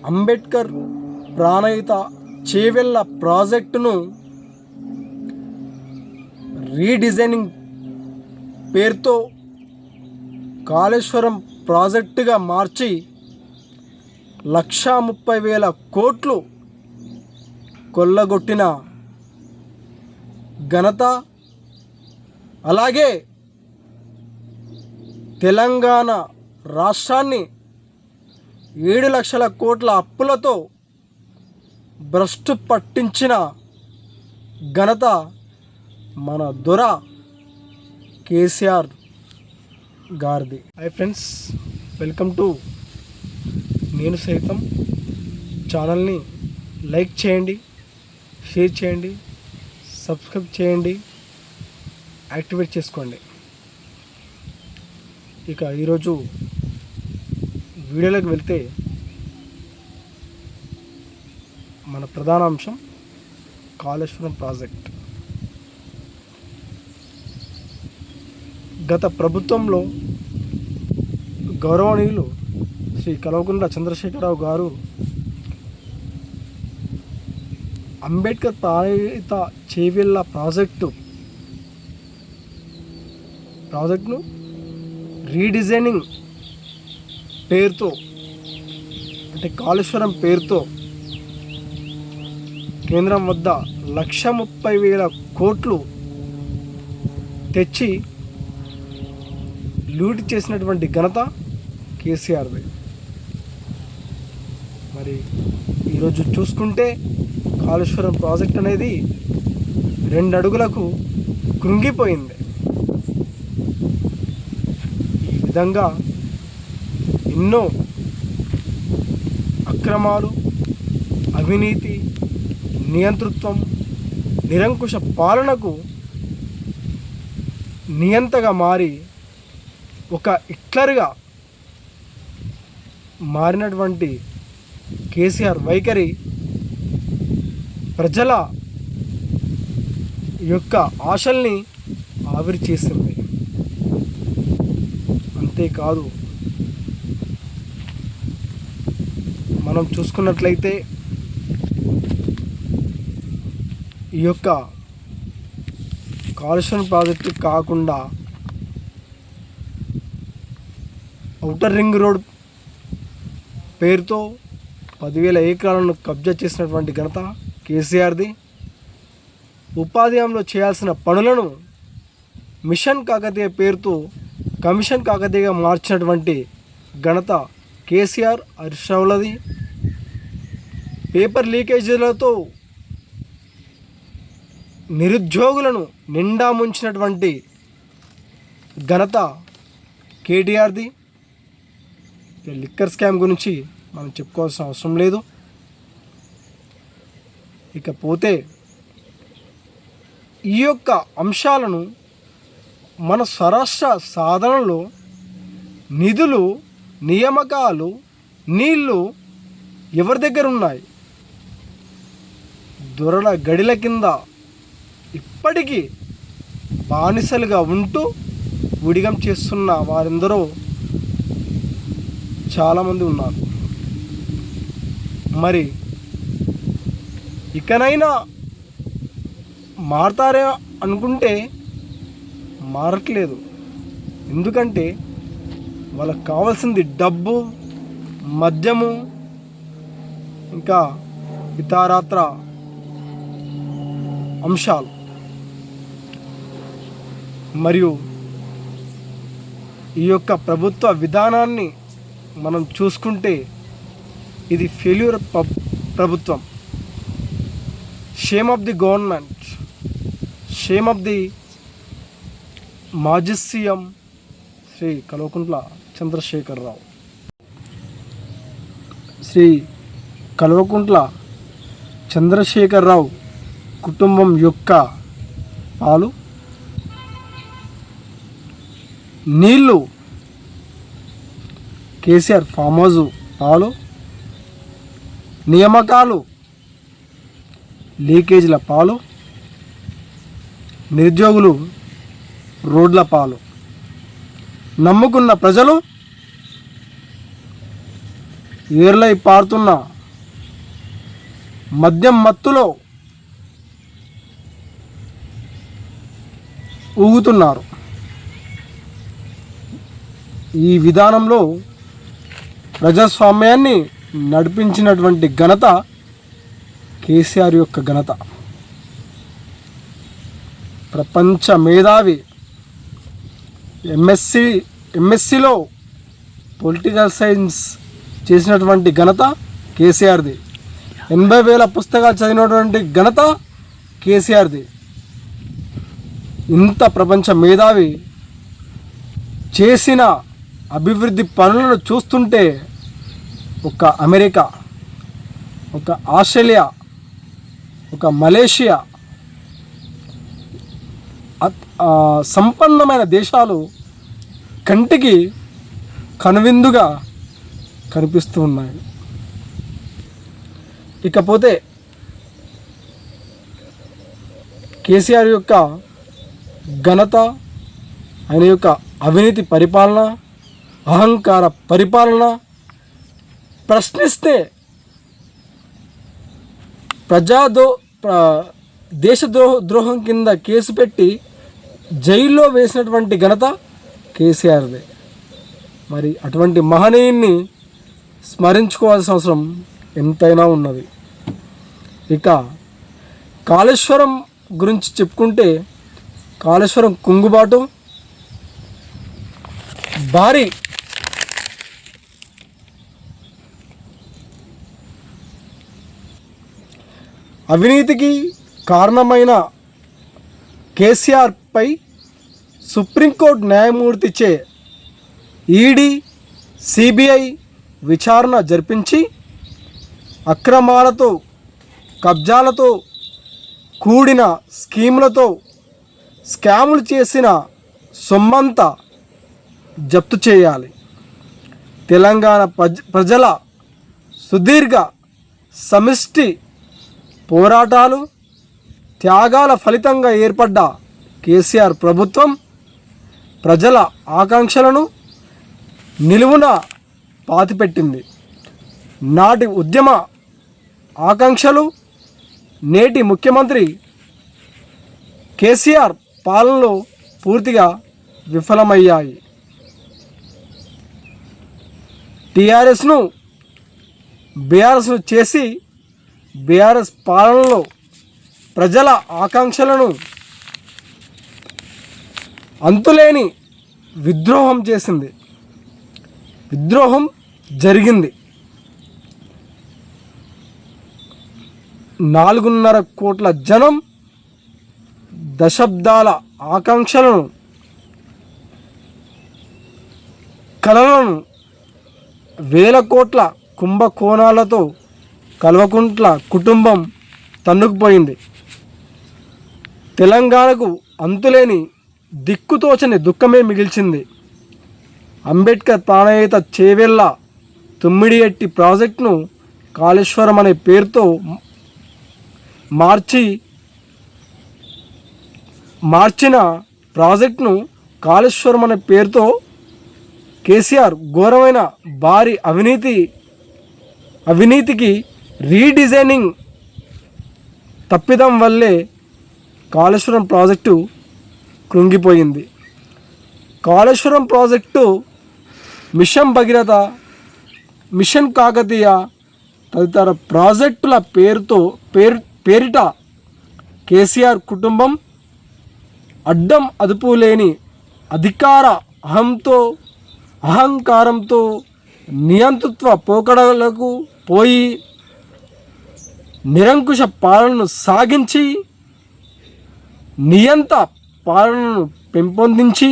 అంబేద్కర్ ప్రాణహిత చేవెళ్ళ ప్రాజెక్టును రీడిజైనింగ్ పేరుతో కాళేశ్వరం ప్రాజెక్టుగా మార్చి 1,30,000 కోట్లు కొల్లగొట్టిన ఘనత, అలాగే తెలంగాణ రాష్ట్రాన్ని 7 లక్షల కోట్ల అప్పులతో భ్రష్టు పట్టించిన ఘనత మన దొర కేసీఆర్ గారిది. హాయ్ ఫ్రెండ్స్, వెల్కమ్ టు నేను సైతం. ఛానల్ని లైక్ చేయండి, షేర్ చేయండి, సబ్స్క్రైబ్ చేయండి, యాక్టివేట్ చేసుకోండి. ఇక ఈరోజు వీడియోలోకి వెళ్తే మన ప్రధాన అంశం కాళేశ్వరం ప్రాజెక్ట్. గత ప్రభుత్వంలో గౌరవనీయులు శ్రీ కల్వకుంట్ల చంద్రశేఖరరావు గారు అంబేద్కర్ ప్రాణహిత చేవెళ్ళ ప్రాజెక్టును రీడిజైనింగ్ పేరుతో, అంటే కాళేశ్వరం పేరుతో కేంద్రం వద్ద 1,30,000 కోట్లు తెచ్చి లూటి చేసినటువంటి ఘనత కేసీఆర్ది. మరి ఈరోజు చూసుకుంటే కాళేశ్వరం ప్రాజెక్ట్ అనేది 2 అడుగులకు కృంగిపోయింది. ఈ విధంగా ఎన్నో అక్రమాలు, అవినీతి, నియంతృత్వం, నిరంకుశ పాలనకు నియంతగా మారి ఒక హిట్లర్గా మారినటువంటి కేసీఆర్ వైఖరి ప్రజల యొక్క ఆశల్ని ఆవిరి చేసింది. అంతేకాదు, మనం చూసుకున్నట్లయితే ఈ యొక్క కాళేశ్వరం ప్రాజెక్టు కాకుండా ఔటర్ రింగ్ రోడ్ పేరుతో 10,000 ఎకరాలను కబ్జా చేసినటువంటి ఘనత కేసీఆర్ది. ఉపాధి హామీలో చేయాల్సిన పనులను మిషన్ కాకతీయ పేరుతో కమిషన్ కాకతీయగా మార్చినటువంటి ఘనత కేసీఆర్ హరీష్ రావులది. పేపర్ లీకేజీలతో నిరుద్యోగులను నిండా ముంచినటువంటి ఘనత కేటీఆర్ది. లిక్కర్ స్కామ్ గురించి మనం చెప్పుకోవాల్సిన అవసరం లేదు. ఇకపోతే ఈ యొక్క అంశాలను మన స్వరాష్ట్ర సాధనలో నిధులు, నియామకాలు, నీళ్లు ఎవరి దగ్గర ఉన్నాయి? దొరల గడిల కింద ఇప్పటికీ బానిసలుగా ఉంటూ ఉడిగం చేస్తున్న వారెందరో చాలామంది ఉన్నారు. మరి ఇకనైనా మారతారే అనుకుంటే మారట్లేదు. ఎందుకంటే వాళ్ళకి కావాల్సింది డబ్బు, మద్యము, ఇంకా ఇతరత్ర అంశాలు. మరియు ఈ యొక్క ప్రభుత్వ విధానాన్ని మనం చూసుకుంటే ఇది ఫెయిల్యూర్ ప్రభుత్వం. Shame of the government, shame of the మాజీ సీఎం శ్రీ కల్వకుంట్ల చంద్రశేఖరరావు. శ్రీ కల్వకుంట్ల చంద్రశేఖరరావు కుటుంబం యొక్క పాలు, నీళ్ళు కేసీఆర్ ఫామ్ హౌస్ పాలు, నియామకాలు లీకేజీల పాలు, నిరుద్యోగులు రోడ్ల పాలు. నమ్ముకున్న ప్రజలు ఏర్లై పారుతున్న మద్యం మత్తులో ఊగుతున్నారు. ఈ విధానంలో ప్రజాస్వామ్యాన్ని నడిపించినటువంటి ఘనత కేసీఆర్ యొక్క ఘనత. ప్రపంచ మేధావి, ఎంఎస్సిలో పొలిటికల్ సైన్స్ చేసినటువంటి ఘనత కేసీఆర్ది. 80,000 పుస్తకాలు చదివినటువంటి ఘనత కేసీఆర్ది. ఇంత ప్రపంచ మేధావి చేసిన అభివృద్ధి పనులను చూస్తుంటే ఒక అమెరికా, ఒక ఆస్ట్రేలియా, ఒక మలేషియా సంపన్నమైన దేశాలు కంటికి కనువిందుగా కనిపిస్తూ ఉన్నాయి. ఇకపోతే కేసీఆర్ యొక్క ఘనత, ఆయన యొక్క అవినీతి పరిపాలన, అహంకార పరిపాలన ప్రశ్నిస్తే దేశద్రోహం కింద కేసు పెట్టి జైల్లో వేసినటువంటి ఘనత కేసీఆర్దే. మరి అటువంటి మహనీయుని స్మరించుకోవాల్సిన అవసరం ఎంతైనా ఉన్నది. ఇక కాళేశ్వరం గురించి చెప్పుకుంటే, కాళేశ్వరం కుంగుబాటు, భారీ అవినీతికి కారణమైన కేసీఆర్పై సుప్రీంకోర్టు న్యాయమూర్తిచే ఈడీ, సిబిఐ విచారణ జరిపించి అక్రమాలతో, కబ్జాలతో కూడిన స్కాములు చేసిన సొమ్మంతా జప్తు చేయాలి. తెలంగాణ ప్రజల సుదీర్ఘ సమిష్టి పోరాటాలు, త్యాగాల ఫలితంగా ఏర్పడ్డ కేసీఆర్ ప్రభుత్వం ప్రజల ఆకాంక్షలను నిలువున పాతిపెట్టింది. నాటి ఉద్యమ ఆకాంక్షలు నేటి ముఖ్యమంత్రి కేసీఆర్ పాలనలో పూర్తిగా విఫలమయ్యాయి. టీఆర్ఎస్ను బీఆర్ఎస్ను చేసి బీఆర్ఎస్ పాలనలో ప్రజల ఆకాంక్షలను అంతులేని విద్రోహం చేసింది. విద్రోహం జరిగింది. 4.5 కోట్ల జనం దశాబ్దాల ఆకాంక్షలను, కలలను వేల కోట్ల కుంభకోణాలతో కల్వకుంట్ల కుటుంబం తన్నుకుపోయింది. తెలంగాణకు అంతులేని దిక్కుతోచని దుఃఖమే మిగిల్చింది. అంబేద్కర్ ప్రాణహిత చేవెళ్ళ తుమ్మిడిఎట్టి ప్రాజెక్టును కాళేశ్వరం అనే పేరుతో మార్చిన ప్రాజెక్టును కాళేశ్వరం అనే పేరుతో కేసీఆర్ ఘోరమైన భారీ అవినీతికి రీడిజైనింగ్ తప్పిదం వల్లే కాళేశ్వరం ప్రాజెక్టు కృంగిపోయింది. Kaleshwaram project mission Bhagiratha, mission Kakatiya తదితర ప్రాజెక్టుల పేరిట కేసీఆర్ కుటుంబం అడ్డం అదుపు లేని అహంకారంతో నియంతృత్వ పోకడలకు పోయి నిరంకుశ పాలనను సాగించి, నియంత పాలనను పెంపొందించి,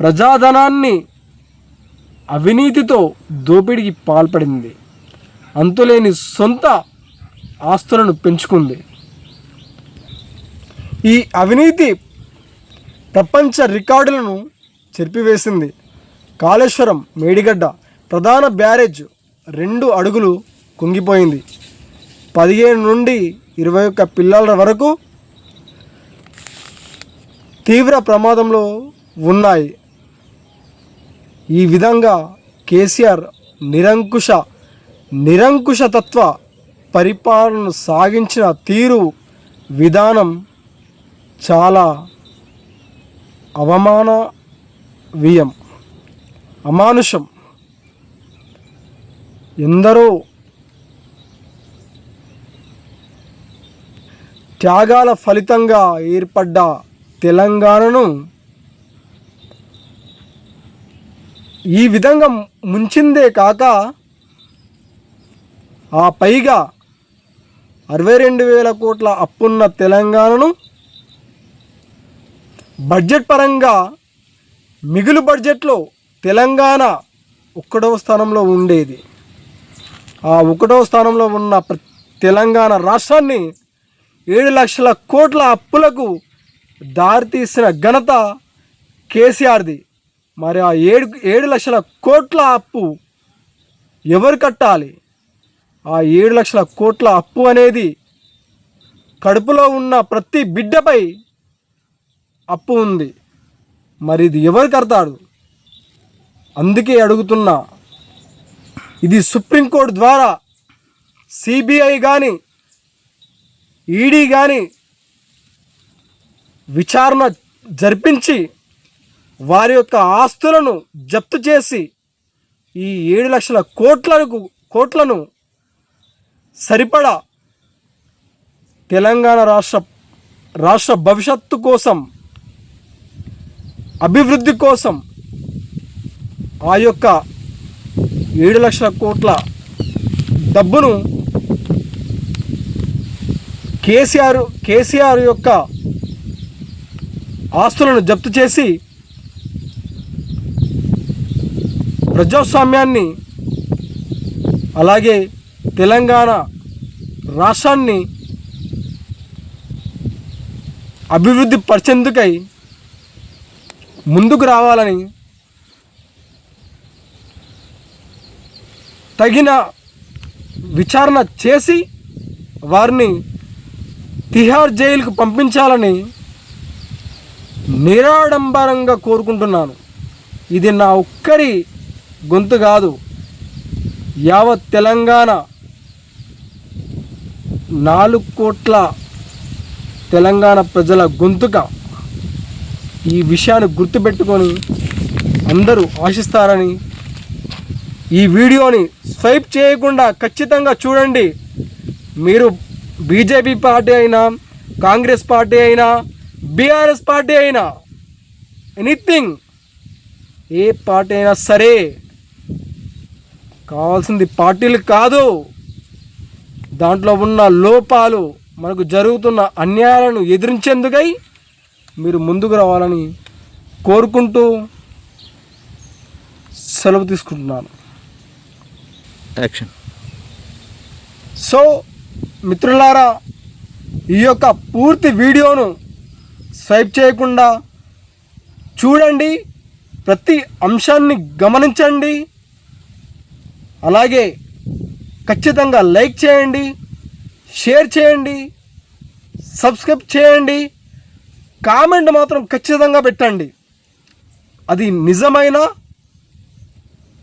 ప్రజాధనాన్ని అవినీతితో దోపిడీకి పాల్పడింది. అంతులేని సొంత ఆస్తులను పెంచుకుంది. ఈ అవినీతి ప్రపంచ రికార్డులను చెరిపివేసింది. కాళేశ్వరం మేడిగడ్డ ప్రధాన బ్యారేజ్ 2 అడుగులు కుంగిపోయింది. 15 నుండి 21 పిల్లల వరకు తీవ్ర ప్రమాదంలో ఉన్నాయి. ఈ విధంగా కేసీఆర్ నిరంకుశతత్వ పరిపాలన సాగించిన తీరు విధానం చాలా అవమాననీయం, అమానుషం. ఎందరో త్యాగాల ఫలితంగా ఏర్పడ్డ తెలంగాణను ఈ విధంగా ముంచిందే కాక ఆ పైగా 62,000 కోట్ల అప్పున్న తెలంగాణను బడ్జెట్ పరంగా మిగులు బడ్జెట్లో తెలంగాణ 1వ స్థానంలో ఉండేది. ఆ 1వ స్థానంలో ఉన్న తెలంగాణ రాష్ట్రాన్ని 7 లక్షల కోట్ల అప్పులకు దారితీసిన ఘనత కేసీఆర్ది. మరి ఆ 7 లక్షల కోట్ల అప్పు ఎవరు కట్టాలి? ఆ 7 లక్షల కోట్ల అప్పు అనేది కడుపులో ఉన్న ప్రతి బిడ్డపై అప్పు ఉంది. మరి ఇది ఎవరు కడతాడు? అందుకే అడుగుతున్నా, ఇది సుప్రీంకోర్టు ద్వారా సిబిఐ కానీ ఈడీ కానీ విచారణ జరిపించి వారి యొక్క ఆస్తులను జప్తు చేసి ఈ 7 లక్షల కోట్లను సరిపడా తెలంగాణ రాష్ట్ర భవిష్యత్తు కోసం, అభివృద్ధి కోసం ఆ యొక్క 7 లక్షల కోట్ల డబ్బును కేసీఆర్ యొక్క ఆస్తులను జప్తు చేసి ప్రజాస్వామ్యాన్ని అలాగే తెలంగాణ రాష్ట్రాన్ని అభివృద్ధి పరిచేందుకై ముందుకు రావాలని తగిన విచారణ చేసి వారిని తిహార్ జైలుకు పంపించాలని నిరాడంబరంగా కోరుకుంటున్నాను. ఇది నా ఒక్కరి గొంతు కాదు, యావత్ తెలంగాణ 4 కోట్ల తెలంగాణ ప్రజల గొంతుక. ఈ విషయాన్ని గుర్తుపెట్టుకొని అందరూ ఆశిస్తారని, ఈ వీడియోని స్వైప్ చేయకుండా ఖచ్చితంగా చూడండి. మీరు బీజేపీ పార్టీ అయినా, కాంగ్రెస్ పార్టీ అయినా, బీఆర్ఎస్ పార్టీ అయినా, ఎనీథింగ్, ఏ పార్టీ అయినా సరే, కావాల్సింది పార్టీలు కాదు, దాంట్లో ఉన్న లోపాలు, మనకు జరుగుతున్న అన్యాయాలను ఎదిరించేందుకై మీరు ముందుకు రావాలని కోరుకుంటూ సెలవు తీసుకుంటున్నాను. యాక్షన్. సో మిత్రులారా, ఈ యొక్క పూర్తి వీడియోను స్వైప్ చేయకుండా చూడండి, ప్రతి అంశాన్ని గమనించండి, అలాగే ఖచ్చితంగా లైక్ చేయండి, షేర్ చేయండి, సబ్స్క్రైబ్ చేయండి, కామెంట్ మాత్రం ఖచ్చితంగా పెట్టండి. అది నిజమైన,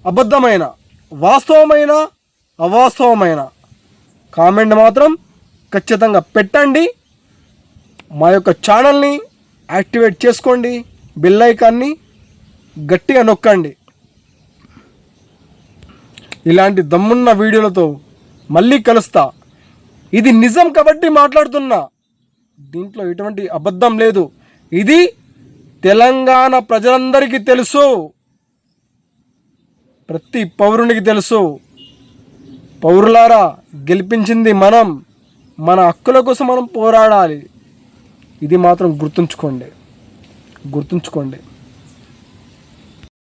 అబద్ధమైన, వాస్తవమైన, అవాస్తవమైన కామెంట్ మాత్రం ఖచ్చితంగా పెట్టండి. మా యొక్క ఛానల్ని యాక్టివేట్ చేసుకోండి, బెల్ ఐకాన్ని గట్టిగా నొక్కండి. ఇలాంటి దమ్మున్న వీడియోలతో మళ్ళీ కలుస్తా. ఇది నిజం కాబట్టి మాట్లాడుతున్నా, దీంట్లో ఎటువంటి అబద్ధం లేదు. ఇది తెలంగాణ ప్రజలందరికీ తెలుసు, ప్రతి పౌరునికి తెలుసు. పౌరులారా, గెలిపించింది మనం, మన హక్కుల కోసం మనం పోరాడాలి. ఇది మాత్రం గుర్తుంచుకోండి.